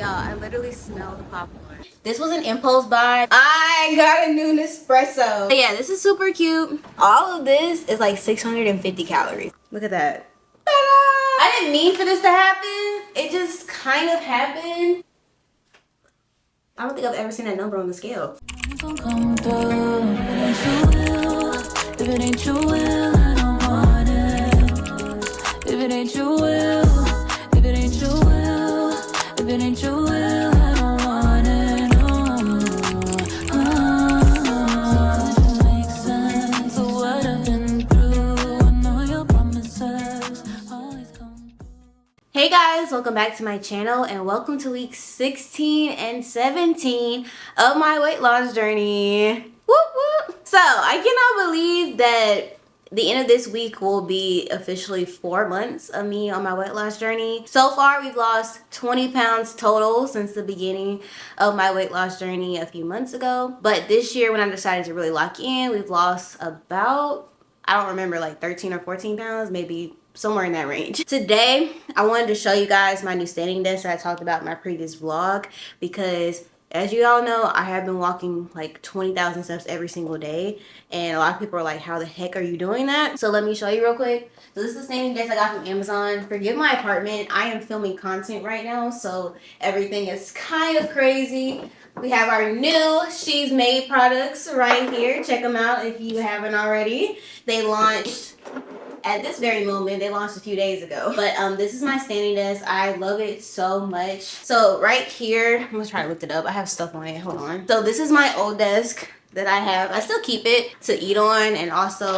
Y'all, I literally smell the popcorn. This was an impulse buy. I got a new Nespresso. But yeah, this is super cute. All of this is like 650 calories. Look at that. I didn't mean for this to happen. It just kind of happened. I don't think I've ever seen that number on the scale. If it ain't your will, I don't want it. If it ain't your will, if it ain't your will, if it ain't your will, I don't want it. It makes sense of what I've been through. I know your promises always come. Hey guys, welcome back to my channel and welcome to week 16 and 17 of my weight loss journey. Whoop whoop. So I cannot believe that the end of this week will be officially 4 months of me on my weight loss journey. So far we've lost 20 pounds total since the beginning of my weight loss journey a few months ago. But this year when I decided to really lock in, we've lost about, I don't remember, like 13 or 14 pounds, maybe somewhere in that range. Today, I wanted to show you guys my new standing desk that I talked about in my previous vlog because as you all know, I have been walking like 20,000 steps every single day, and a lot of people are like, how the heck are you doing that? So let me show you real quick. So this is the standing desk I got from Amazon. Forgive my apartment. I am filming content right now, so everything is kind of crazy. We have our new She's Made products right here. Check them out if you haven't already. They launched at this very moment. They launched a few days ago. But this is my standing desk. I love it so much. So right here, I'm gonna try to lift it up. I have stuff on it. Hold on. So this is my old desk that I have. I still keep it to eat on, and also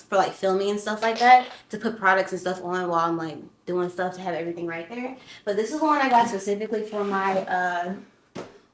for like filming and stuff like that, to put products and stuff on while I'm like doing stuff, to have everything right there. But this is one I got specifically for my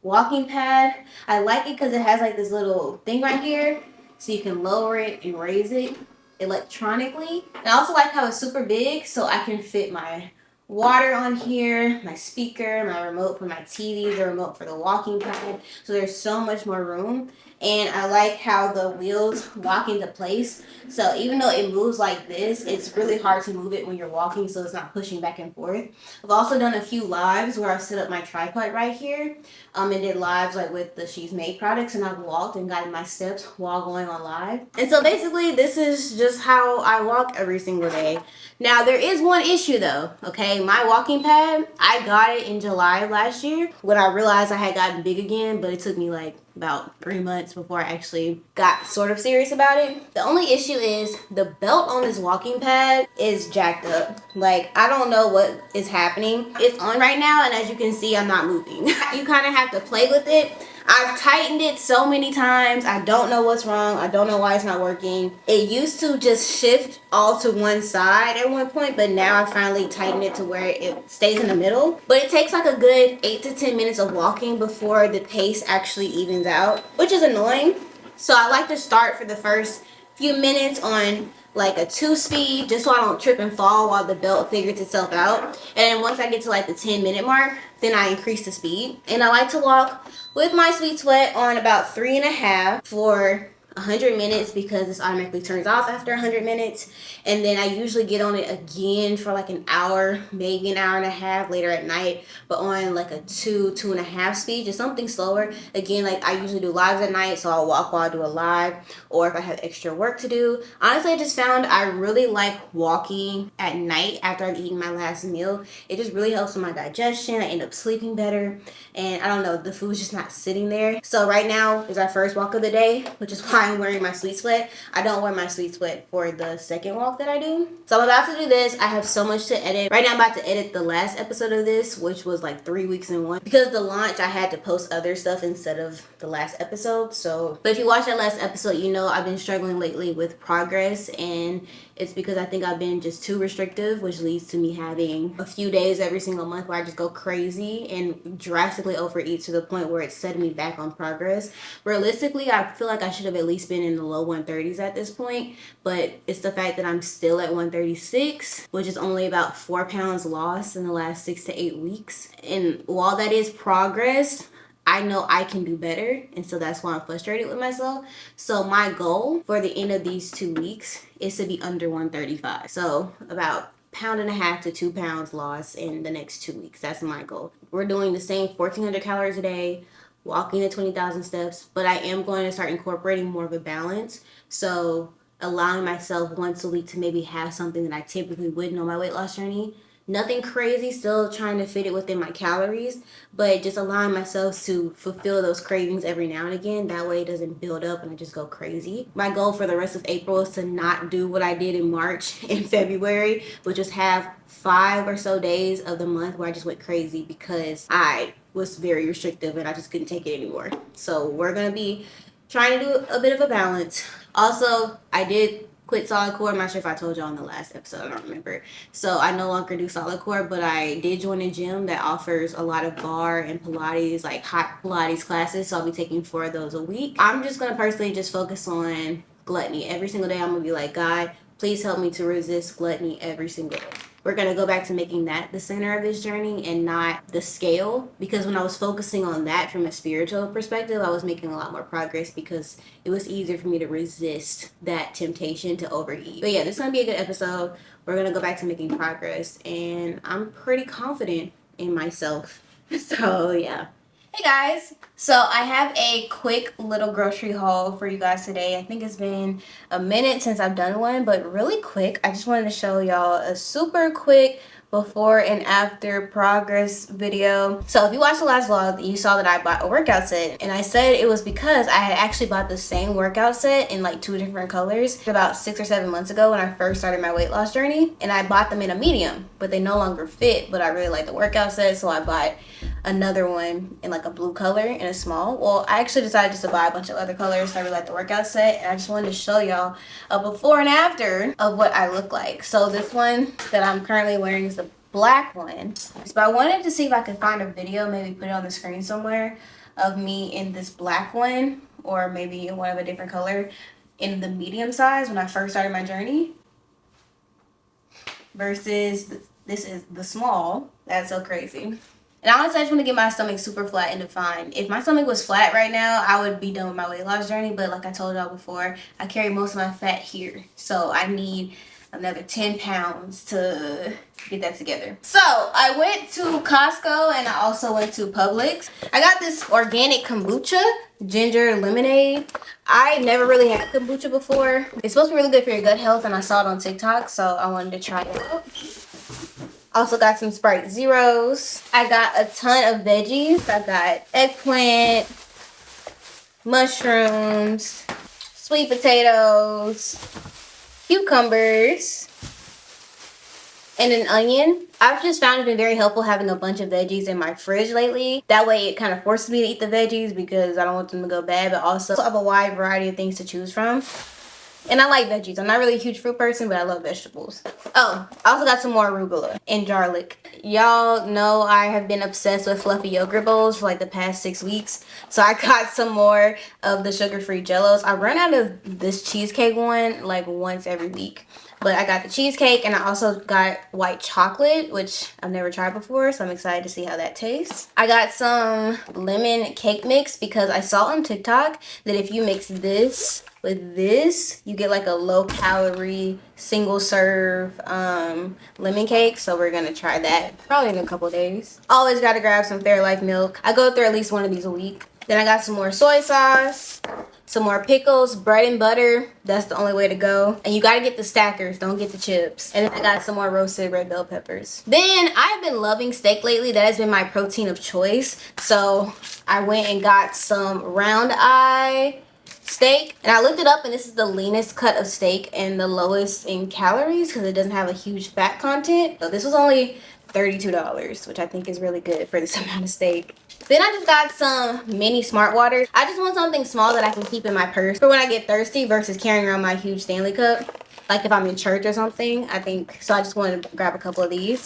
walking pad. I like it because it has like this little thing right here, so you can lower it and raise it electronically. And I also like how it's super big, so I can fit my water on here, my speaker, my remote for my TV, the remote for the walking pad. So there's so much more room. And I like how the wheels lock into place. So even though it moves like this, it's really hard to move it when you're walking, so it's not pushing back and forth. I've also done a few lives where I've set up my tripod right here and did lives like with the She's Made products, and I've walked and gotten my steps while going on live. And so basically this is just how I walk every single day. Now there is one issue though, okay? My walking pad, I got it in July of last year when I realized I had gotten big again, but it took me like about 3 months before I actually got sort of serious about it. The only issue is the belt on this walking pad is jacked up. Like, I don't know what is happening. It's on right now, and as you can see, I'm not moving. You kind of have to play with it. I've tightened it so many times. I don't know what's wrong. I don't know why it's not working. It used to just shift all to one side at one point, but now I finally tightened it to where it stays in the middle. But it takes like a good 8 to 10 minutes of walking before the pace actually evens out, which is annoying. So I like to start for the first few minutes on like a 2-speed, just so I don't trip and fall while the belt figures itself out. And then once I get to like the 10-minute mark, then I increase the speed. And I like to walk with my Sweet Sweat on about 3.5 for 100 minutes because this automatically turns off after 100 minutes. And then I usually get on it again for like an hour, maybe an hour and a half later at night, but on like a 2.5 speed, just something slower. Again, like I usually do lives at night, so I'll walk while I do a live, or if I have extra work to do. Honestly, I just found I really like walking at night after I've eaten my last meal. It just really helps with my digestion. I end up sleeping better, and I don't know, the food's just not sitting there. So right now is our first walk of the day, which is why I'm wearing my Sweet Sweat. I don't wear my Sweet Sweat for the second walk that I do. So I'm about to do this. I have so much to edit. Right now I'm about to edit the last episode of this, which was like 3 weeks in one. Because the launch, I had to post other stuff instead of the last episode. So, but if you watch that last episode, you know I've been struggling lately with progress, and it's because I think I've been just too restrictive, which leads to me having a few days every single month where I just go crazy and drastically overeat to the point where it's setting me back on progress. Realistically, I feel like I should have at least been in the low 130s at this point, but it's the fact that I'm still at 136, which is only about 4 pounds lost in the last 6 to 8 weeks. And while that is progress, I know I can do better, and so that's why I'm frustrated with myself. So my goal for the end of these 2 weeks is to be under 135. So about 1.5 to 2 pounds lost in the next 2 weeks. That's my goal. We're doing the same 1,400 calories a day, walking to 20,000 steps, but I am going to start incorporating more of a balance. So allowing myself once a week to maybe have something that I typically wouldn't on my weight loss journey. Nothing crazy, still trying to fit it within my calories, but just allowing myself to fulfill those cravings every now and again. That way it doesn't build up and I just go crazy. My goal for the rest of April is to not do what I did in March and February, but just have 5 or so days of the month where I just went crazy because I was very restrictive and I just couldn't take it anymore. So we're going to be trying to do a bit of a balance. Also, I did quit solid core. I'm not sure if I told y'all in the last episode. I don't remember. So I no longer do solid core, but I did join a gym that offers a lot of bar and Pilates, like hot Pilates classes. So I'll be taking 4 of those a week. I'm just going to personally just focus on gluttony. Every single day I'm going to be like, God, please help me to resist gluttony every single day. We're going to go back to making that the center of this journey and not the scale, because when I was focusing on that from a spiritual perspective, I was making a lot more progress because it was easier for me to resist that temptation to overeat. But yeah, this is going to be a good episode. We're going to go back to making progress, and I'm pretty confident in myself. So yeah. Hey guys, so I have a quick little grocery haul for you guys today. I think it's been a minute since I've done one, but really quick. I just wanted to show y'all a super quick before and after progress video. So if you watched the last vlog, you saw that I bought a workout set, and I said it was because I had actually bought the same workout set in like 2 different colors about 6 or 7 months ago when I first started my weight loss journey, and I bought them in a medium, but they no longer fit. But I really like the workout set, so I bought another one in like a blue color in a small. Well, I actually decided just to buy a bunch of other colors, so I really like the workout set, and I just wanted to show y'all a before and after of what I look like. So this one that I'm currently wearing is the black one. So I wanted to see if I could find a video, maybe put it on the screen somewhere, of me in this black one, or maybe in one of a different color in the medium size when I first started my journey, versus this is the small. That's so crazy. And honestly, I just want to get my stomach super flat and defined. If my stomach was flat right now, I would be done with my weight loss journey. But like I told y'all before, I carry most of my fat here. So I need another 10 pounds to get that together. So I went to Costco and I also went to Publix. I got this organic kombucha ginger lemonade. I never really had kombucha before. It's supposed to be really good for your gut health, and I saw it on TikTok, so I wanted to try it out. Also got some Sprite Zeros. I got a ton of veggies. I got eggplant, mushrooms, sweet potatoes, cucumbers, and an onion. I've just found it been very helpful having a bunch of veggies in my fridge lately. That way it kind of forces me to eat the veggies because I don't want them to go bad, but also I have a wide variety of things to choose from. And I like veggies. I'm not really a huge fruit person, but I love vegetables. Oh, I also got some more arugula and garlic. Y'all know I have been obsessed with fluffy yogurt bowls for like the past 6 weeks. So I got some more of the sugar-free jellos. I run out of this cheesecake one like once every week. But I got the cheesecake, and I also got white chocolate, which I've never tried before, so I'm excited to see how that tastes. I got some lemon cake mix because I saw on TikTok that if you mix this with this, you get like a low-calorie, single-serve lemon cake. So we're gonna try that probably in a couple days. Always gotta grab some Fairlife milk. I go through at least one of these a week. Then I got some more soy sauce, some more pickles, bread and butter. That's the only way to go. And you gotta get the stackers, don't get the chips. And then I got some more roasted red bell peppers. Then I've been loving steak lately. That has been my protein of choice. So I went and got some round eye steak, and I looked it up, and this is the leanest cut of steak and the lowest in calories because it doesn't have a huge fat content. So this was only $32, which I think is really good for this amount of steak. Then I just got some mini smart waters. I just want something small that I can keep in my purse for when I get thirsty versus carrying around my huge Stanley cup, like if I'm in church or something. I think so. I just wanted to grab a couple of these.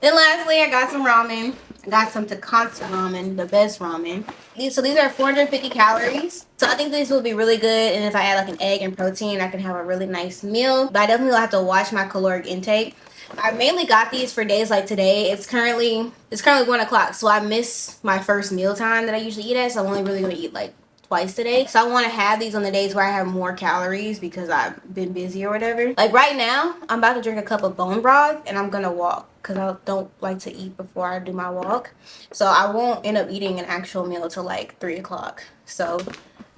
Then lastly, I got some ramen. I got some Takatsu ramen, the best ramen. So these are 450 calories. So I think these will be really good. And if I add like an egg and protein, I can have a really nice meal. But I definitely will have to watch my caloric intake. I mainly got these for days like today. It's currently 1 o'clock. So I miss my first meal time that I usually eat at. So I'm only really going to eat like twice today. So I want to have these on the days where I have more calories because I've been busy or whatever. Like right now, I'm about to drink a cup of bone broth and I'm gonna walk because I don't like to eat before I do my walk. So I won't end up eating an actual meal till like 3 o'clock. So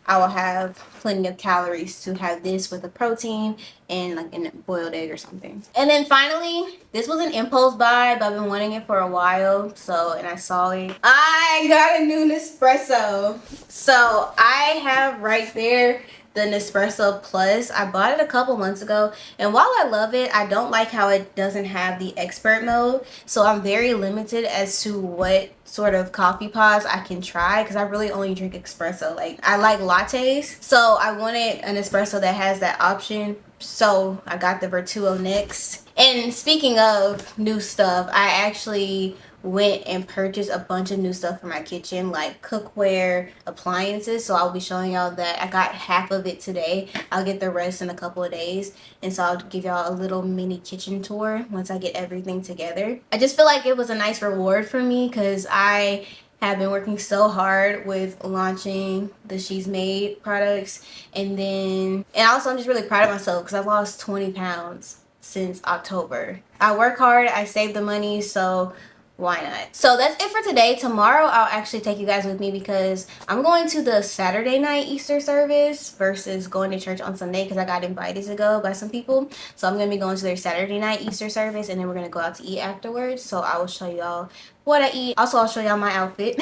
I will have plenty of calories to have this with a protein and like a boiled egg or something. And then finally, this was an impulse buy, but I've been wanting it for a while. So, and I saw it. I got a new Nespresso. So I have right there the Nespresso Plus. I bought it a couple months ago, and while I love it, I don't like how it doesn't have the expert mode. So I'm very limited as to what sort of coffee pods I can try because I really only drink espresso. Like I like lattes, so I wanted an espresso that has that option. So I got the Vertuo next. And speaking of new stuff, I actually went and purchased a bunch of new stuff for my kitchen, like cookware, appliances. So I'll be showing y'all that. I got half of it today. I'll get the rest in a couple of days, and so I'll give y'all a little mini kitchen tour once I get everything together. I just feel like it was a nice reward for me because I have been working so hard with launching the She's Made products, and also I'm just really proud of myself because I lost 20 pounds since October. I work hard, I save the money, so why not? So that's it for today. Tomorrow I'll actually take you guys with me because I'm going to the Saturday night Easter service versus going to church on Sunday because I got invited to go by some people. So I'm going to be going to their Saturday night Easter service, and then we're going to go out to eat afterwards. So I will show y'all what I eat. Also, I'll show y'all my outfit.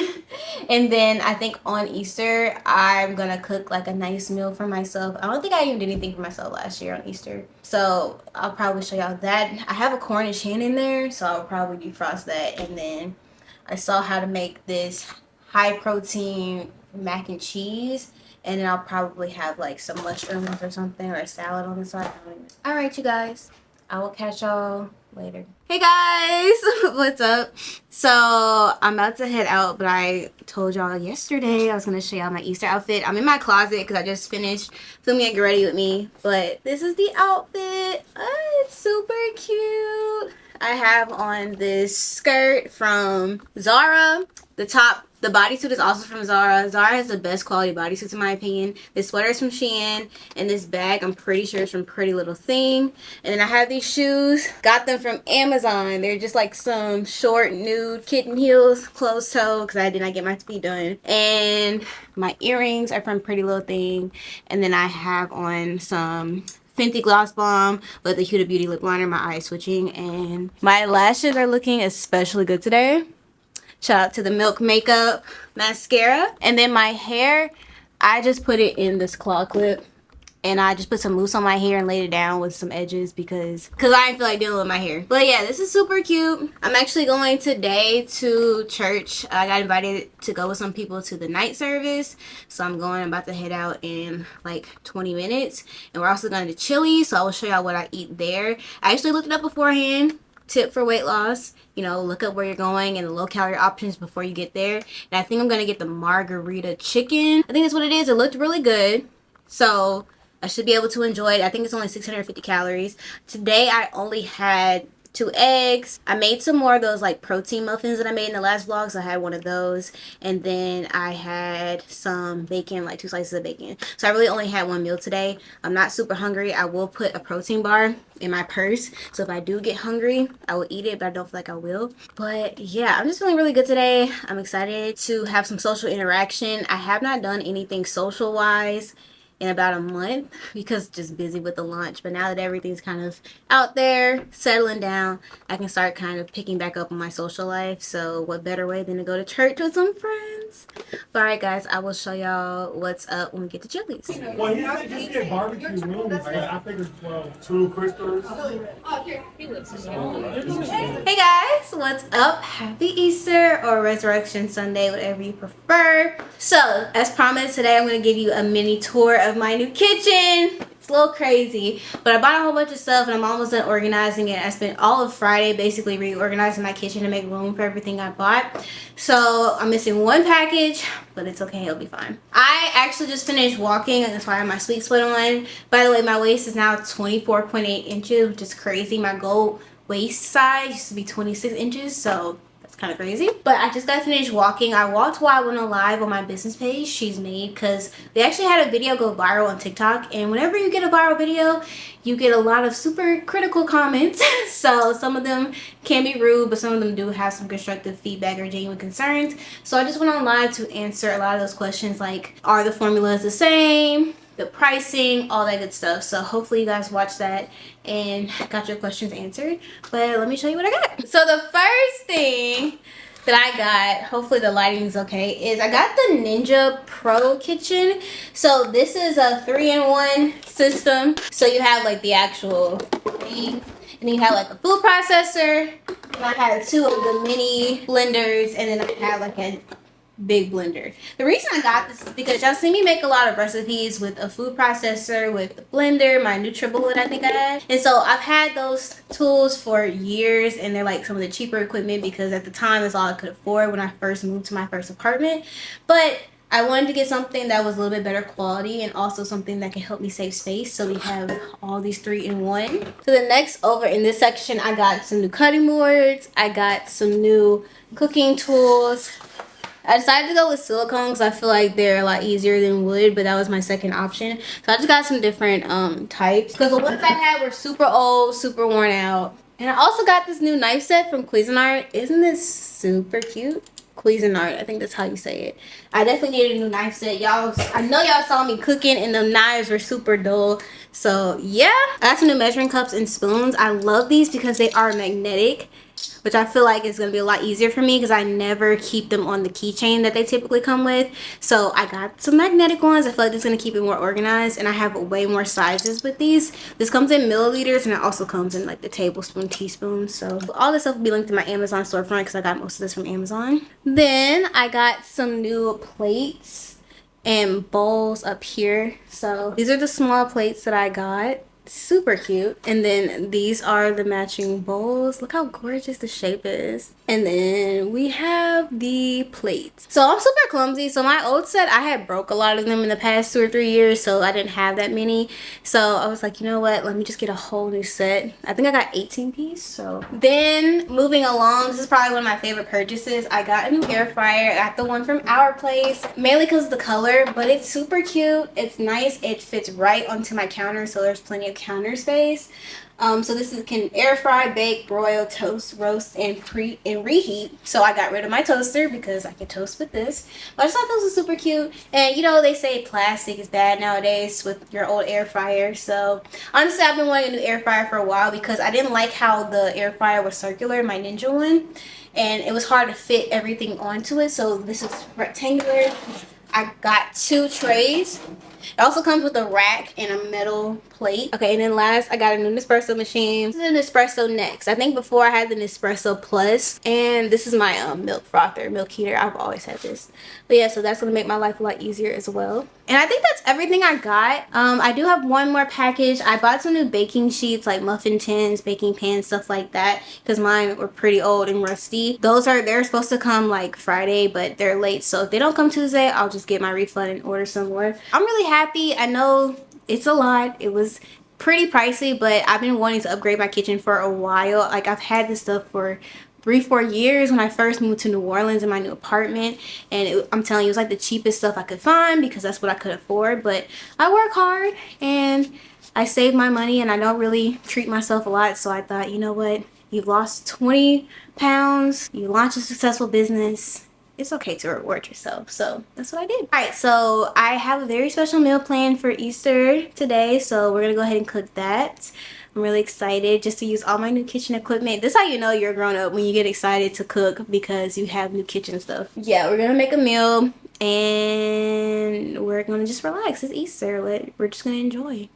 And then I think on Easter I'm gonna cook like a nice meal for myself. I don't think I even did anything for myself last year on Easter, so I'll probably show y'all that. I have a Cornish hen in there, so I'll probably defrost that. And then I saw how to make this high protein mac and cheese, and then I'll probably have like some mushrooms or something, or a salad on the side. All right, you guys, I will catch y'all later. Hey guys, what's up? So I'm about to head out, but I told y'all yesterday I was gonna show y'all my Easter outfit. I'm in my closet because I just finished filming a Get Ready With Me, but this is the outfit. It's super cute. I have on this skirt from Zara. The bodysuit is also from Zara. Zara has the best quality bodysuits in my opinion. This sweater is from Shein, and this bag I'm pretty sure is from Pretty Little Thing. And then I have these shoes. Got them from Amazon. They're just like some short nude kitten heels, closed toe, because I did not get my feet done. And my earrings are from Pretty Little Thing. And then I have on some Fenty Gloss Bomb with the Huda Beauty lip liner, my eye switching, and my lashes are looking especially good today. Shout out to the Milk Makeup mascara. And then my hair, I just put it in this claw clip, and I just put some mousse on my hair and laid it down with some edges because I didn't feel like dealing with my hair. But yeah, this is super cute. I'm actually going today to church. I got invited to go with some people to the night service, so I'm about to head out in like 20 minutes. And we're also going to Chili's, so I will show y'all what I eat there. I actually looked it up beforehand. Tip for weight loss, you know, look up where you're going and the low calorie options before you get there. And I think I'm gonna get the margarita chicken. I think that's what it is. It looked really good, so I should be able to enjoy it. I think it's only 650 calories. Today I only had 2 eggs. I made some more of those like protein muffins that I made in the last vlog, so I had one of those. And then I had some bacon, like 2 slices of bacon. So I really only had one meal today. I'm not super hungry. I will put a protein bar in my purse, so if I do get hungry I will eat it, but I don't feel like I will. But yeah, I'm just feeling really good today. I'm excited to have some social interaction. I have not done anything social wise in about a month because just busy with the launch, but now that everything's kind of out there settling down, I can start kind of picking back up on my social life. So what better way than to go to church with some friends? But alright guys, I will show y'all what's up when we get to Chili's. Well, he said just get barbecue wings, but I figured, well, 2 crispers. Hey guys, what's up? Happy Easter or Resurrection Sunday, whatever you prefer. So as promised, today I'm going to give you a mini tour of my new kitchen. It's a little crazy, but I bought a whole bunch of stuff and I'm almost done organizing it. I spent all of Friday basically reorganizing my kitchen to make room for everything I bought. So I'm missing one package, but it's okay, it'll be fine. I actually just finished walking, and that's why I have my sweet sweat on. By the way, my waist is now 24.8 inches, which is crazy. My goal waist size used to be 26 inches, so that's kind of crazy. But I just got finished walking. I walked while I went on live on my business page She's Made, because they actually had a video go viral on TikTok, and whenever you get a viral video you get a lot of super critical comments. So some of them can be rude, but some of them do have some constructive feedback or genuine concerns. So I just went on live to answer a lot of those questions, like are the formulas the same, the pricing, all that good stuff. So hopefully you guys watched that and got your questions answered. But let me show you what I got. So the first thing that I got, hopefully the lighting is okay, is I got the Ninja Pro Kitchen. So this is a 3-in-1 system. So you have like the actual thing, and then you have like a food processor, and I had 2 of the mini blenders, and then I have like a big blender. The reason I got this is because y'all see me make a lot of recipes with a food processor, with the blender, my NutriBullet I think I had. And so I've had those tools for years, and they're like some of the cheaper equipment because at the time it's all I could afford when I first moved to my first apartment. But I wanted to get something that was a little bit better quality and also something that can help me save space. So we have all these 3-in-1. So the next, over in this section, I got some new cutting boards. I got some new cooking tools. I decided to go with silicone because I feel like they're a lot easier than wood, but that was my second option. So I just got some different types, because the ones I had were super old, super worn out. And I also got this new knife set from Cuisinart. Isn't this super cute? Cuisinart, I think that's how you say it. I definitely needed a new knife set. Y'all, I know y'all saw me cooking and the knives were super dull. So yeah, I got some new measuring cups and spoons. I love these because they are magnetic, which I feel like is going to be a lot easier for me because I never keep them on the keychain that they typically come with. So I got some magnetic ones. I feel like this is going to keep it more organized, and I have way more sizes with these. This comes in milliliters, and it also comes in like the tablespoon, teaspoon. So all this stuff will be linked to my Amazon storefront because I got most of this from Amazon. Then I got some new plates and bowls up here. So these are the small plates that I got. Super cute. And then these are the matching bowls. Look how gorgeous the shape is. And then we have the plates. So I'm super clumsy. So my old set, I had broke a lot of them in the past 2 or 3 years, so I didn't have that many. So I was like, you know what, let me just get a whole new set. I think I got 18 piece. So then moving along, this is probably one of my favorite purchases. I got a new air fryer. I got the one from Our Place, mainly because of the color, but it's super cute. It's nice. It fits right onto my counter, so there's plenty of counter space. So this can air fry, bake, broil, toast, roast, and reheat. So I got rid of my toaster because I can toast with this. But I just thought those were super cute. And you know, they say plastic is bad nowadays with your old air fryer. So honestly, I've been wanting a new air fryer for a while because I didn't like how the air fryer was circular, my Ninja one, and it was hard to fit everything onto it. So this is rectangular. I got 2 trays. It also comes with a rack and a metal plate. Okay, and then last, I got a new Nespresso machine. This is an Nespresso Next. I think before I had the Nespresso Plus, and this is my milk frother, milk heater. I've always had this. But yeah, so that's gonna make my life a lot easier as well. And I think that's everything I got. I do have one more package. I bought some new baking sheets, like muffin tins, baking pans, stuff like that, because mine were pretty old and rusty. They're supposed to come like Friday, but they're late. So if they don't come Tuesday, I'll just get my refund and order some more. I'm really happy. I know it's a lot. It was pretty pricey, but I've been wanting to upgrade my kitchen for a while. Like, I've had this stuff for 3-4 years when I first moved to New Orleans in my new apartment, and I'm telling you, it was like the cheapest stuff I could find because that's what I could afford. But I work hard and I save my money, and I don't really treat myself a lot. So I thought, you know what, you've lost 20 pounds, you launched a successful business, it's okay to reward yourself. So that's what I did. All right, so I have a very special meal planned for Easter today, so we're gonna go ahead and cook that. I'm really excited just to use all my new kitchen equipment. This is how you know you're a grown-up, when you get excited to cook because you have new kitchen stuff. Yeah, we're gonna make a meal and we're gonna just relax. It's Easter. We're just gonna enjoy.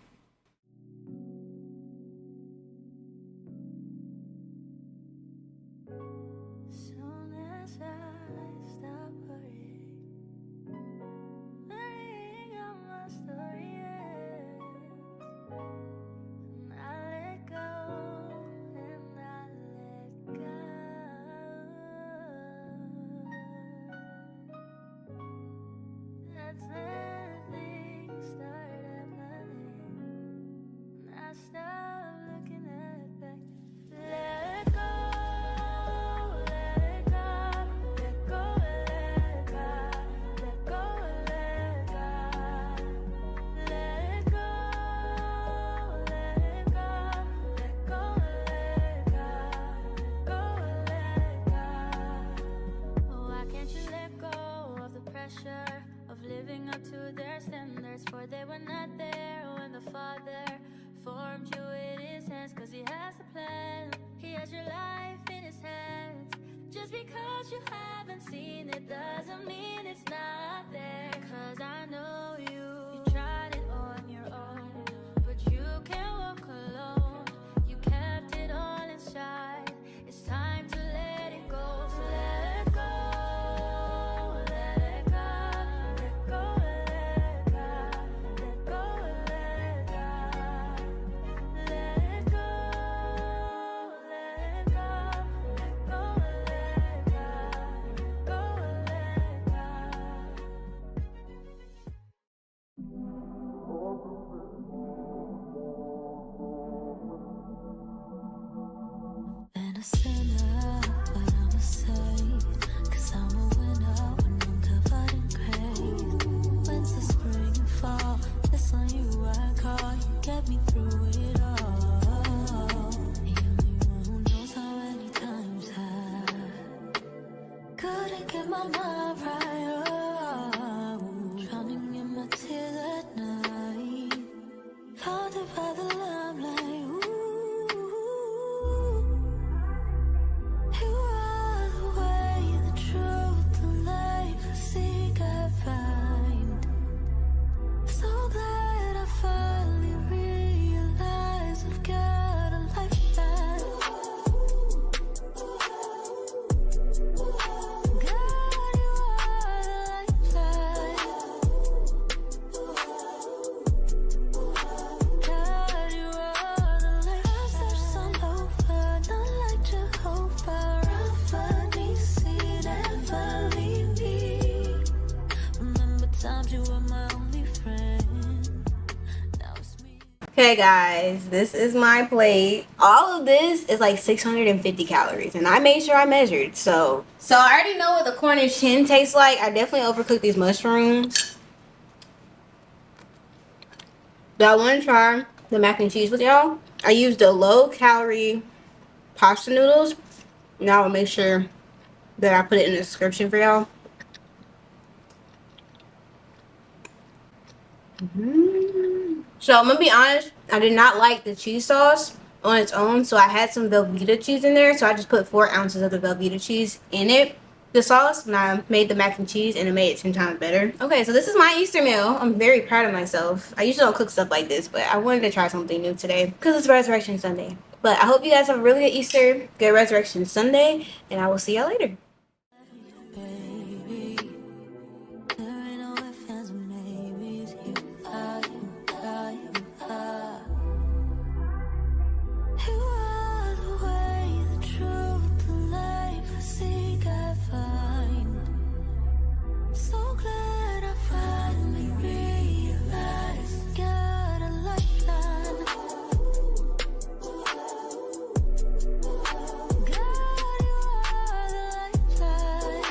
you haven't seen it doesn't mean it's not there. 'Cause I know you tried it on your own, but you can't walk alone. You kept it all inside. It's time to let it go. So let it go. Let it go. Let go. Let go. Let go. Let go. Let it go. Let it go. Let go. Let go. Go. Let go. Been a sinner, but I'm a saint. 'Cause I'm a winner when I'm covered in grace. Winter, spring, and fall, it's on you I call. You get me through it all. The only one who knows how many times I couldn't get my mind right. Drowning in my tears at night. Haunted by the limelight. You are the way, the truth, the life I seek, I find. So glad I finally realized I've got a lifeline. God, you are the lifeline. God, you are the light. I've searched all over, not like Jehovah. Rapha, Nisi, never leave me. Remember times you were my only friend. Now it's me. Okay guys, this is my plate. All of this is like 650 calories and I made sure I measured. So I already know what the Cornish hen tastes like. I definitely overcooked these mushrooms. But I want to try the mac and cheese with y'all. I used the low calorie pasta noodles. Now I'll make sure that I put it in the description for y'all. So I'm gonna be honest, I did not like the cheese sauce on its own, so I had some Velveeta cheese in there, so I just put 4 ounces of the Velveeta cheese in it, the sauce, and I made the mac and cheese and it made it 10 times better. Okay, so this is my Easter meal. I'm very proud of myself. I usually don't cook stuff like this, but I wanted to try something new today because it's Resurrection Sunday. But I hope you guys have a really good Easter, good Resurrection Sunday, and I will see y'all later. Baby, there ain't no ifs, ands, or maybes. You are, you are, you are. You are the way, the truth, the life I seek, I find. So glad I finally realized got a lifeline. God, you are the lifeline.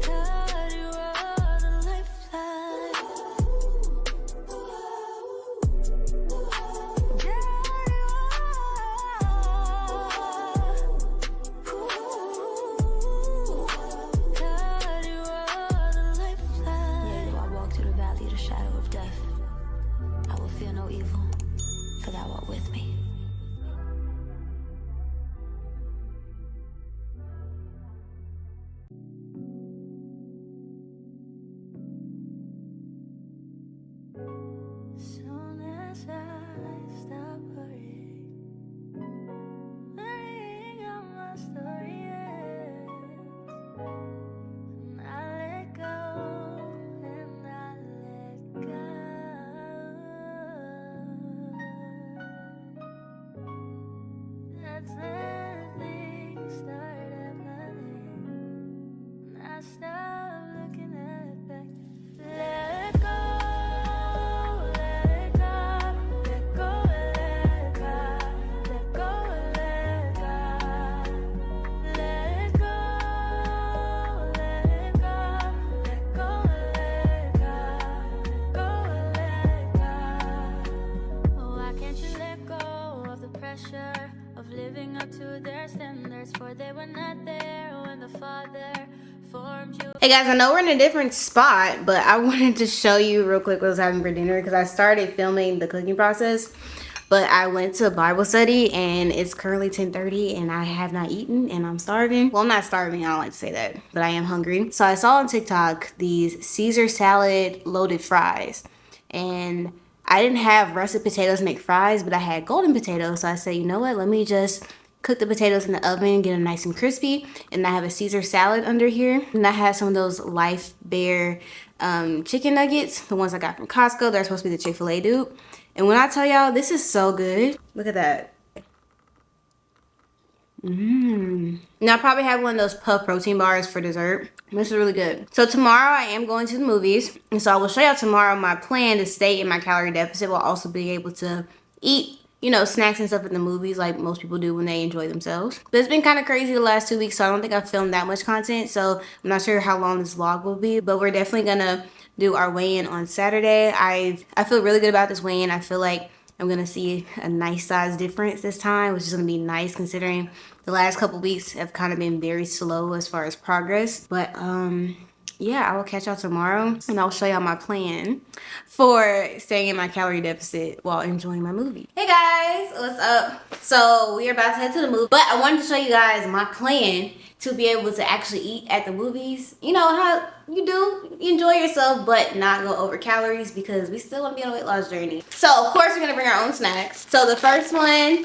God, you are the lifeline. God, you are the lifeline. Yeah, though I walk through the valley of the shadow of death, I will fear no evil, for thou art with me. Soon as I stop worrying on my story and I let go, and I let go. That's when things start happening, and I stop looking at back. Let go. Let go, let go, let go, let go, let go, let go, let go, let go. Oh, why can't you let go of the pressure of living up to their standards? For they were not there when the Father formed you. Hey guys, I know we're in a different spot, but I wanted to show you real quick what I was having for dinner because I started filming the cooking process. But I went to Bible study and it's currently 10:30 and I have not eaten and I'm starving. Well, I'm not starving, I don't like to say that, but I am hungry. So I saw on TikTok these Caesar salad loaded fries, and I didn't have russet potatoes to make fries, but I had golden potatoes. So I said, you know what, let me just cook the potatoes in the oven, get them nice and crispy. And I have a Caesar salad under here. And I had some of those Life Bear chicken nuggets, the ones I got from Costco. They're supposed to be the Chick-fil-A dupe. And when I tell y'all, this is so good. Look at that. Now I probably have one of those puff protein bars for dessert. This is really good. So tomorrow I am going to the movies. And so I will show y'all tomorrow my plan to stay in my calorie deficit while also being able to eat, you know, snacks and stuff in the movies like most people do when they enjoy themselves. But it's been kind of crazy the last 2 weeks, so I don't think I've filmed that much content. So I'm not sure how long this vlog will be, but we're definitely gonna do our weigh-in on Saturday. I feel really good about this weigh-in. I feel like I'm gonna see a nice size difference this time, which is gonna be nice considering the last couple weeks have kind of been very slow as far as progress. But yeah, I will catch y'all tomorrow and I'll show y'all my plan for staying in my calorie deficit while enjoying my movie. Hey guys, what's up? So we are about to head to the movie, but I wanted to show you guys my plan to be able to actually eat at the movies. You know how you do, you enjoy yourself, but not go over calories because we still want to be on a weight loss journey. So of course we're gonna bring our own snacks. So the first one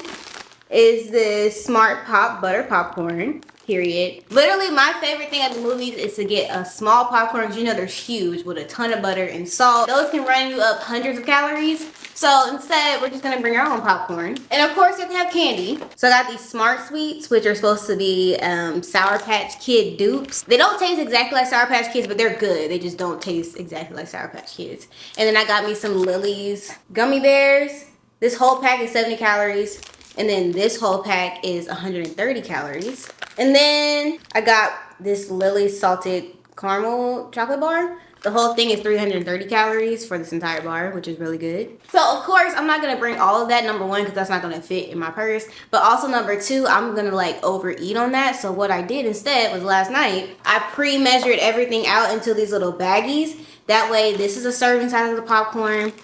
is this Smart Pop butter popcorn, period. Literally my favorite thing at the movies is to get a small popcorn, because you know they're huge with a ton of butter and salt. Those can run you up hundreds of calories. So instead, we're just gonna bring our own popcorn. And of course, you have to have candy. So I got these Smart Sweets, which are supposed to be Sour Patch Kid dupes. They don't taste exactly like Sour Patch Kids, but they're good. They just don't taste exactly like Sour Patch Kids. And then I got me some Lily's gummy bears. This whole pack is 70 calories. And then this whole pack is 130 calories. And then I got this Lily's salted caramel chocolate bar. The whole thing is 330 calories for this entire bar, which is really good. So of course, I'm not gonna bring all of that, number one, because that's not gonna fit in my purse. But also number two, I'm gonna like overeat on that. So what I did instead was last night, I pre-measured everything out into these little baggies. That way, this is a serving size of the popcorn.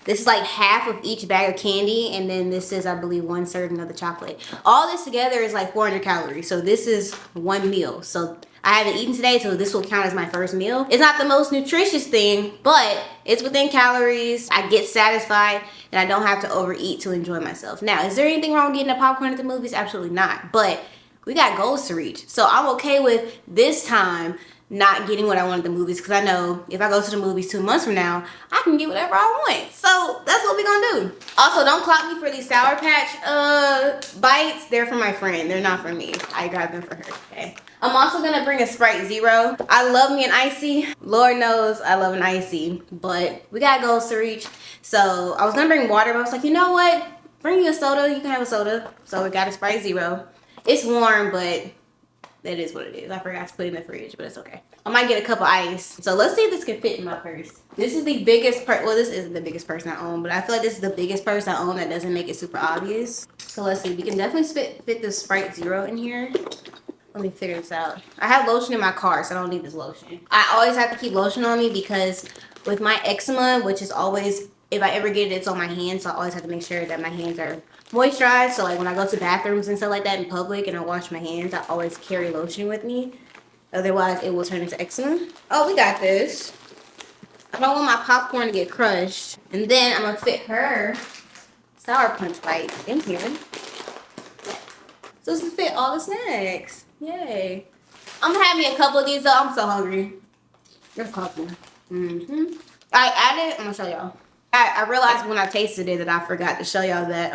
This is like half of each bag of candy, and then this is, I believe, 1 serving of the chocolate. All this together is like 400 calories. So this is one meal. So I haven't eaten today, so this will count as my first meal. It's not the most nutritious thing, but it's within calories. I get satisfied, and I don't have to overeat to enjoy myself. Now, is there anything wrong with getting a popcorn at the movies? Absolutely not. But we got goals to reach. So I'm okay with this time not getting what I want at the movies, because I know if I go to the movies 2 months from now, I can get whatever I want. So that's what we're gonna do. Also, don't clock me for these Sour Patch bites. They're for my friend. They're not for me. I got them for her, okay? I'm also gonna bring a Sprite Zero. I love me an icy. Lord knows I love an icy, but we got goals to reach. So I was gonna bring water, but I was like, you know what? Bring you a soda. You can have a soda. So we got a Sprite Zero. It's warm, but that is what it is. I forgot to put it in the fridge, but it's okay. I might get a cup of ice. So let's see if this can fit in my purse. This is the biggest purse. Well, this isn't the biggest purse I own, but I feel like this is the biggest purse I own that doesn't make it super obvious. So let's see. We can definitely fit this Sprite Zero in here. Let me figure this out. I have lotion in my car, so I don't need this lotion. I always have to keep lotion on me because with my eczema, which is always, if I ever get it, it's on my hands. So I always have to make sure that my hands are moisturized. So like when I go to bathrooms and stuff like that in public and I wash my hands, I always carry lotion with me. Otherwise, it will turn into eczema. Oh, we got this. I don't want my popcorn to get crushed. And then I'm gonna fit her Sour Punch bites in here. So this will fit all the snacks. Yay. I'm gonna have me a couple of these though. I'm so hungry. There's coffee. I added, I'm gonna show y'all. I realized when I tasted it that I forgot to show y'all that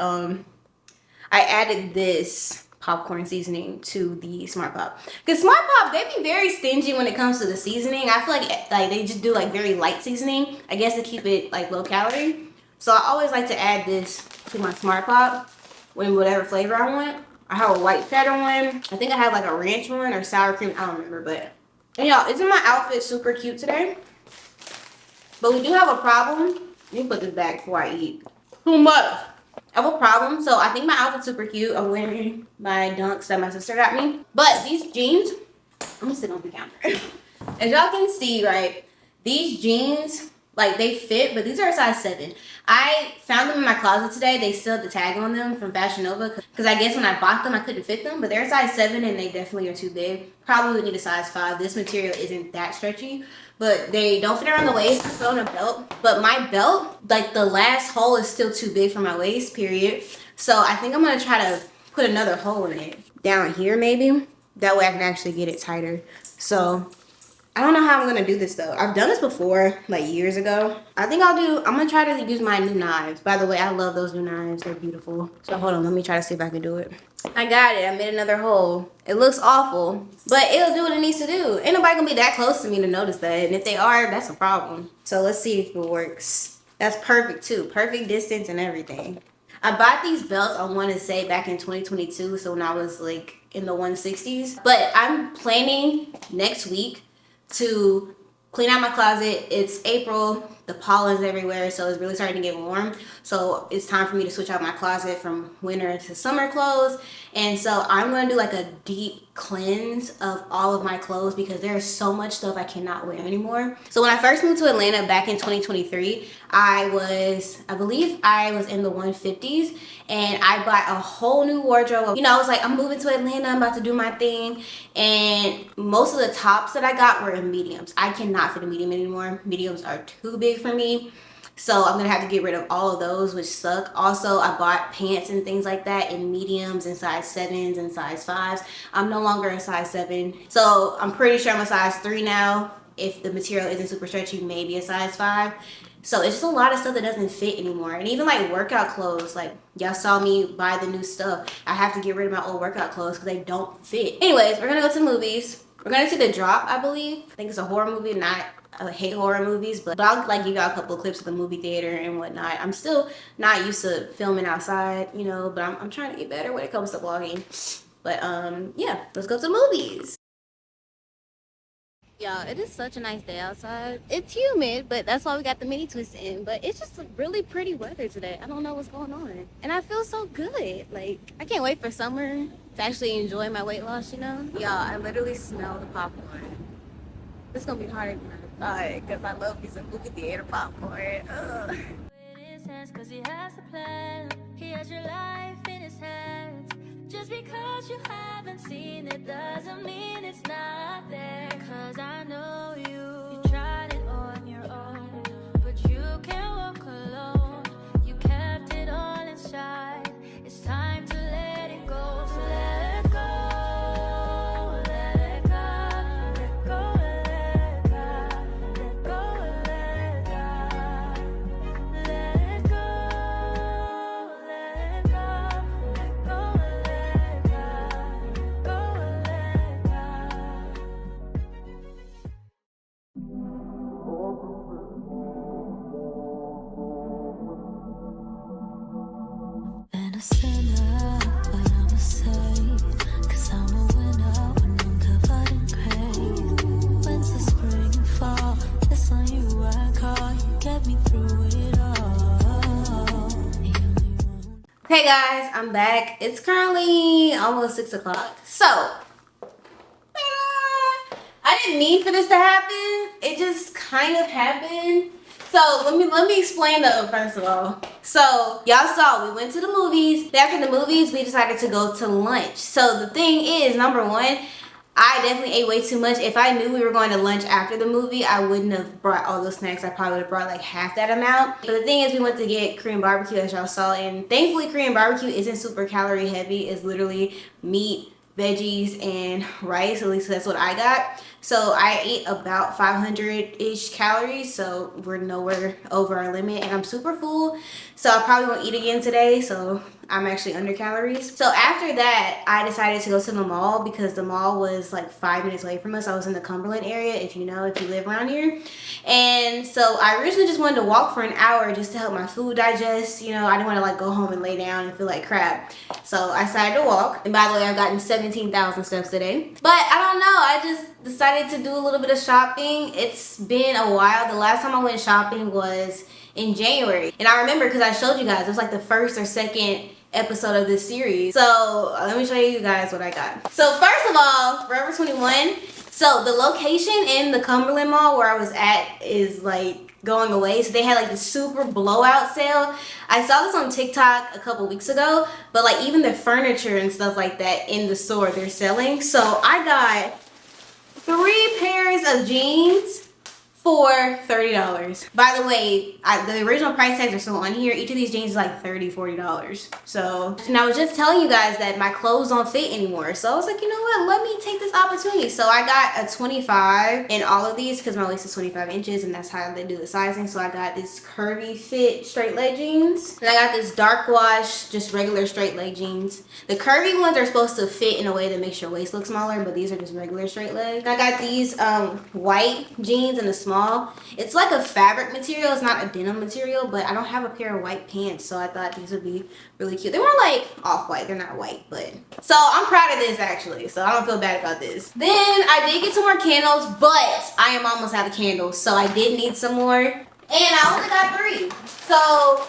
I added this popcorn seasoning to the Smart Pop. Because Smart Pop, they be very stingy when it comes to the seasoning. I feel like they just do like very light seasoning, I guess, to keep it like low calorie. So I always like to add this to my Smart Pop with whatever flavor I want. I have a white cheddar one. I think I have like a ranch one or sour cream. I don't remember, but. And y'all, isn't my outfit super cute today? But we do have a problem. Let me put this back before I eat. Too much. I have a problem. So I think my outfit's super cute. I'm wearing my dunks that my sister got me. But these jeans, I'm gonna sit on the counter. As y'all can see, right, these jeans, Like, they fit, but these are a size 7. I found them in my closet today. They still have the tag on them from Fashion Nova because I guess when I bought them, I couldn't fit them, but they're a size 7 and they definitely are too big. Probably would need a size 5. This material isn't that stretchy, but they don't fit around the waist. I put on a belt, but my belt, like the last hole is still too big for my waist, period. So I think I'm going to try to put another hole in it down here maybe. That way I can actually get it tighter. So I don't know how I'm gonna do this though. I've done this before, like years ago. I'm gonna try to use my new knives. By the way, I love those new knives. They're beautiful. So hold on, let me try to see if I can do it. I got it. I made another hole. It looks awful, but it'll do what it needs to do. Ain't nobody gonna be that close to me to notice that. And if they are, that's a problem. So let's see if it works. That's perfect too. Perfect distance and everything. I bought these belts, I want to say, back in 2022. So when I was like in the 160s. But I'm planning next week to clean out my closet. It's April, the pollen's everywhere, so it's really starting to get warm. So it's time for me to switch out my closet from winter to summer clothes. And so I'm going to do like a deep cleanse of all of my clothes because there's so much stuff I cannot wear anymore. So when I first moved to Atlanta back in 2023, I believe I was in the 150s, and I bought a whole new wardrobe. You know, I was like, I'm moving to Atlanta, I'm about to do my thing. And most of the tops that I got were in mediums. I cannot fit a medium anymore. Mediums are too big for me. So I'm gonna have to get rid of all of those, which suck. Also, I bought pants and things like that in mediums and size 7s and size 5s. I'm no longer a size 7. So I'm pretty sure I'm a size 3 now. If the material isn't super stretchy, maybe a size 5. So it's just a lot of stuff that doesn't fit anymore. And even like workout clothes, like y'all saw me buy the new stuff. I have to get rid of my old workout clothes because they don't fit. Anyways, we're gonna go to the movies. We're gonna see The Drop, I believe. I think it's a horror movie, I hate horror movies, but I'll like give y'all a couple of clips of the movie theater and whatnot. I'm still not used to filming outside, you know, but I'm trying to get better when it comes to vlogging. But yeah, let's go to the movies. Y'all, it is such a nice day outside. It's humid, but that's why we got the mini twist in. But it's just really pretty weather today. I don't know what's going on. And I feel so good. Like, I can't wait for summer to actually enjoy my weight loss, you know? Y'all, I literally smell the popcorn. It's gonna be harder than I thought, because I love me some movie theater popcorn. Ugh. Cause he has a plan. He has your life in his hands. Just because you haven't seen it doesn't mean it's not there. Cause I know you tried it on your own, but you can't walk alone. You kept it all inside. It's time to let it go. So let it go, let it go, let go, let go, let go, let go, let it go, let it go, let go, let go, let go. And a sinner, but I'm a saint. Cause I'm a winner when I'm covered in grace. Winter, spring, and fall, it's on you I call. You get me through it all. Hey guys, I'm back. It's currently almost 6 o'clock. So, I didn't mean for this to happen. It just kind of happened. So let me explain though, first of all. So y'all saw we went to the movies. After the movies, we decided to go to lunch. So the thing is, number one, I definitely ate way too much. If I knew we were going to lunch after the movie, I wouldn't have brought all those snacks. I probably would have brought like half that amount. But the thing is, we went to get Korean barbecue, as y'all saw. And thankfully, Korean barbecue isn't super calorie heavy. It's literally meat, veggies, and rice. At least that's what I got. So I ate about 500-ish calories. So we're nowhere over our limit. And I'm super full. So I probably won't eat again today. So I'm actually under calories. So after that, I decided to go to the mall because the mall was like 5 minutes away from us. I was in the Cumberland area, if you live around here. And so I originally just wanted to walk for an hour just to help my food digest. You know, I didn't want to like go home and lay down and feel like crap. So I decided to walk. And by the way, I've gotten 17,000 steps today. But I don't know, I just decided to do a little bit of shopping. It's been a while. The last time I went shopping was in January. And I remember because I showed you guys, it was like the first or second episode of this series. So let me show you guys what I got. So first of all, Forever 21. So the location in the Cumberland Mall where I was at is like going away. So they had like the super blowout sale. I saw this on TikTok a couple weeks ago, but like even the furniture and stuff like that in the store they're selling. So I got 3 pairs of jeans for $30. By the way, the original price tags are still on here. Each of these jeans is like $30-$40. So, and I was just telling you guys that my clothes don't fit anymore. So I was like, you know what? Let me take this opportunity. So I got a 25 in all of these because my waist is 25 inches and that's how they do the sizing. So I got this curvy fit straight leg jeans. And I got this dark wash, just regular straight leg jeans. The curvy ones are supposed to fit in a way that makes your waist look smaller, but these are just regular straight leg. I got these white jeans in the small. It's like a fabric material. It's not a denim material, but I don't have a pair of white pants, so I thought these would be really cute. They were like off-white. They're not white, but so I'm proud of this actually, so I don't feel bad about this. Then I did get some more candles, but I am almost out of candles, so I did need some more, and I only got 3, so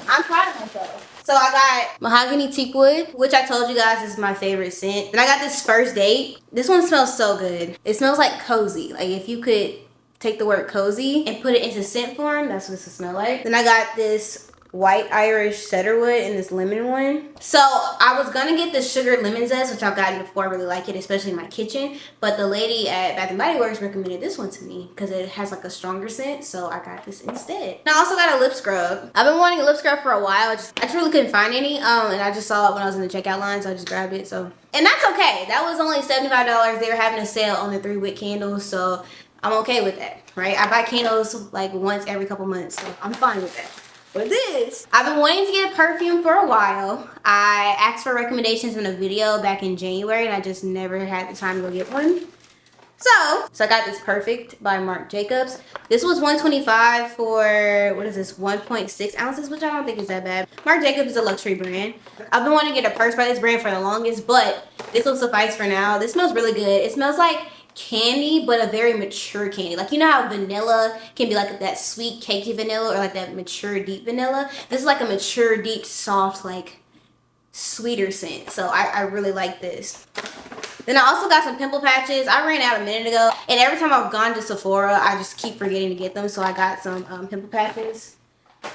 I'm proud of myself. So I got mahogany teakwood, which I told you guys is my favorite scent. Then I got this first date. This one smells so good. It smells like cozy. Like if you could take the word cozy and put it into scent form, that's what this will smell like. Then I got this white Irish cedarwood and this lemon one. So I was gonna get the sugar lemon zest, which I've gotten before. I really like it, especially in my kitchen. But the lady at Bath & Body Works recommended this one to me because it has like a stronger scent. So I got this instead. And I also got a lip scrub. I've been wanting a lip scrub for a while. I just really couldn't find any. And I just saw it when I was in the checkout line, so I just grabbed it. So, and that's okay. That was only $75. They were having a sale on the 3 wick candles, so I'm okay with that, right? I buy candles like once every couple months, so I'm fine with that. But this, I've been wanting to get a perfume for a while. I asked for recommendations in a video back in January, and I just never had the time to go get one. So I got this Perfect by Marc Jacobs. This was $125 for, what is this, 1.6 ounces, which I don't think is that bad. Marc Jacobs is a luxury brand. I've been wanting to get a purse by this brand for the longest, but this will suffice for now. This smells really good. It smells like candy, but a very mature candy. Like, you know how vanilla can be like that sweet cakey vanilla or like that mature deep vanilla? This is like a mature deep soft like sweeter scent. So I really like this. Then I also got some pimple patches. I ran out a minute ago, and every time I've gone to Sephora I just keep forgetting to get them, so I got some pimple patches.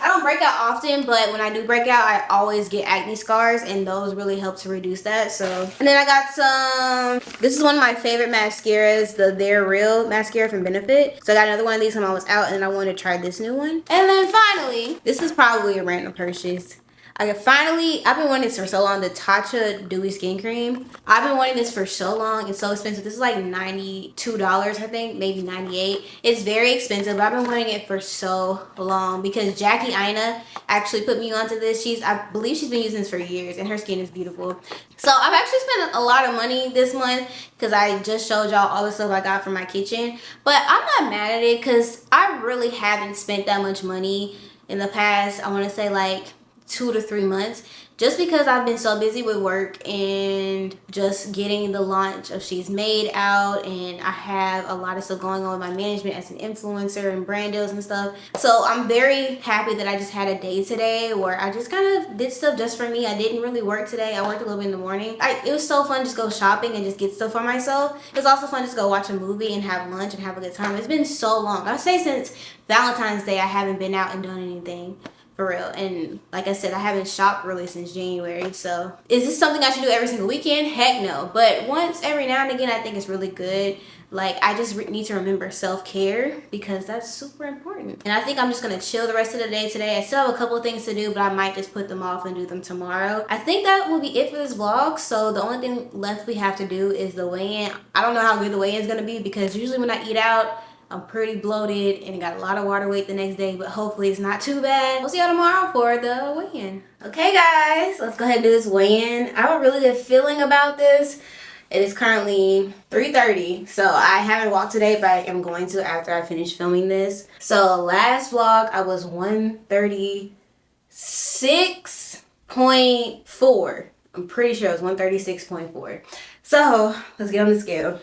I don't break out often, but when I do break out, I always get acne scars, and those really help to reduce that. So, and then I got some, this is one of my favorite mascaras, the They're Real mascara from Benefit. So I got another one of these when I was out, and I wanted to try this new one. And then finally, this is probably a random purchase. I've been wanting this for so long, the Tatcha Dewy Skin Cream. I've been wanting this for so long. It's so expensive. This is like $92, I think, maybe $98. It's very expensive, but I've been wanting it for so long because Jackie Aina actually put me onto this. I believe she's been using this for years, and her skin is beautiful. So I've actually spent a lot of money this month because I just showed y'all all the stuff I got from my kitchen. But I'm not mad at it because I really haven't spent that much money in the past, I want to say like 2 to 3 months, just because I've been so busy with work and just getting the launch of She's Made out, and I have a lot of stuff going on with my management as an influencer and brand deals and stuff. So I'm very happy that I just had a day today where I just kind of did stuff just for me. I didn't really work today. I worked a little bit in the morning. It was so fun just go shopping and just get stuff for myself. It was also fun just go watch a movie and have lunch and have a good time. It's been so long. I say since Valentine's Day I haven't been out and done anything. For real. And like I said, I haven't shopped really since January. So is this something I should do every single weekend? Heck no. But once every now and again, I think it's really good. Like, I just need to remember self-care because that's super important. And I think I'm just going to chill the rest of the day today. I still have a couple of things to do, but I might just put them off and do them tomorrow. I think that will be it for this vlog. So the only thing left we have to do is the weigh-in. I don't know how good the weigh-in is going to be because usually when I eat out, I'm pretty bloated and got a lot of water weight the next day, but hopefully it's not too bad. We'll see y'all tomorrow for the weigh-in. Okay guys, let's go ahead and do this weigh-in. I have a really good feeling about this. It is currently 3:30, so I haven't walked today, but I am going to after I finish filming this. So last vlog, I was 136.4. I'm pretty sure it was 136.4. So let's get on the scale.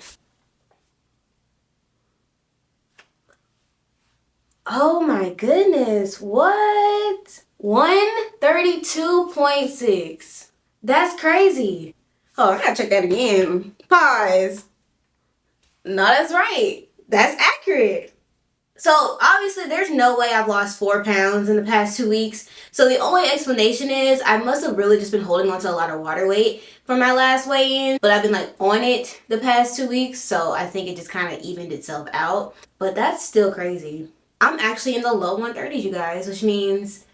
Oh my goodness, what? 132.6. That's crazy. Oh, I gotta check that again. Pause. No, that's right. That's accurate. So obviously there's no way I've lost 4 pounds in the past 2 weeks. So the only explanation is I must have really just been holding on to a lot of water weight from my last weigh-in, but I've been like on it the past 2 weeks, so I think it just kind of evened itself out. But that's still crazy. I'm actually in the low 130s, you guys, which means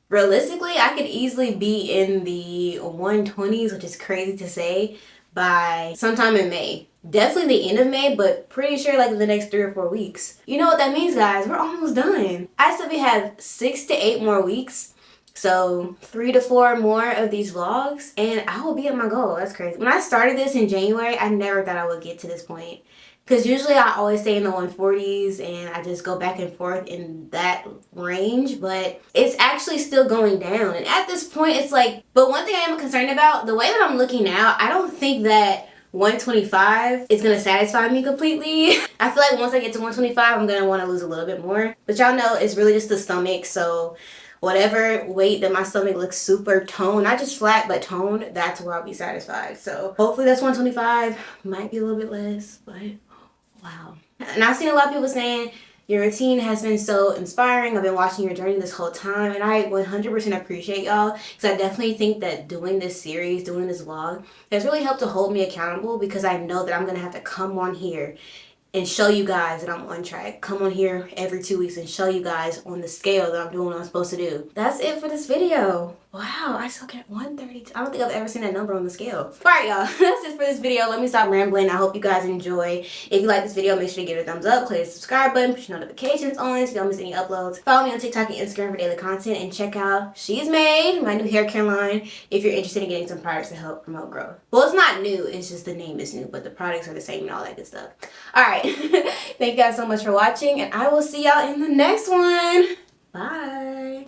realistically I could easily be in the 120s, which is crazy to say, by sometime in May. Definitely the end of May, but pretty sure like in the next 3 or 4 weeks. You know what that means, guys? We're almost done. I still have 6 to 8 more weeks. So 3 to 4 more of these vlogs and I will be at my goal. That's crazy. When I started this in January, I never thought I would get to this point. Because usually I always stay in the 140s and I just go back and forth in that range. But it's actually still going down. And at this point, it's like, but one thing I am concerned about, the way that I'm looking now, I don't think that 125 is going to satisfy me completely. I feel like once I get to 125, I'm going to want to lose a little bit more. But y'all know it's really just the stomach. So whatever weight that my stomach looks super toned, not just flat but toned, that's where I'll be satisfied. So hopefully that's 125. Might be a little bit less, but wow. And I've seen a lot of people saying your routine has been so inspiring. I've been watching your journey this whole time and I 100% appreciate y'all, because I definitely think that doing this series, doing this vlog has really helped to hold me accountable, because I know that I'm gonna have to come on here and show you guys that I'm on track. Come on here every 2 weeks and show you guys on the scale that I'm doing what I'm supposed to do. That's it for this video. Wow, I still get 132. I don't think I've ever seen that number on the scale. Alright, y'all, that's it for this video. Let me stop rambling. I hope you guys enjoy. If you like this video, make sure to give it a thumbs up, click the subscribe button, push your notifications on so you don't miss any uploads. Follow me on TikTok and Instagram for daily content, and check out She's Made, my new hair care line, if you're interested in getting some products to help promote growth. Well, it's not new, it's just the name is new, but the products are the same and all that good stuff. Alright, thank you guys so much for watching, and I will see y'all in the next one. Bye.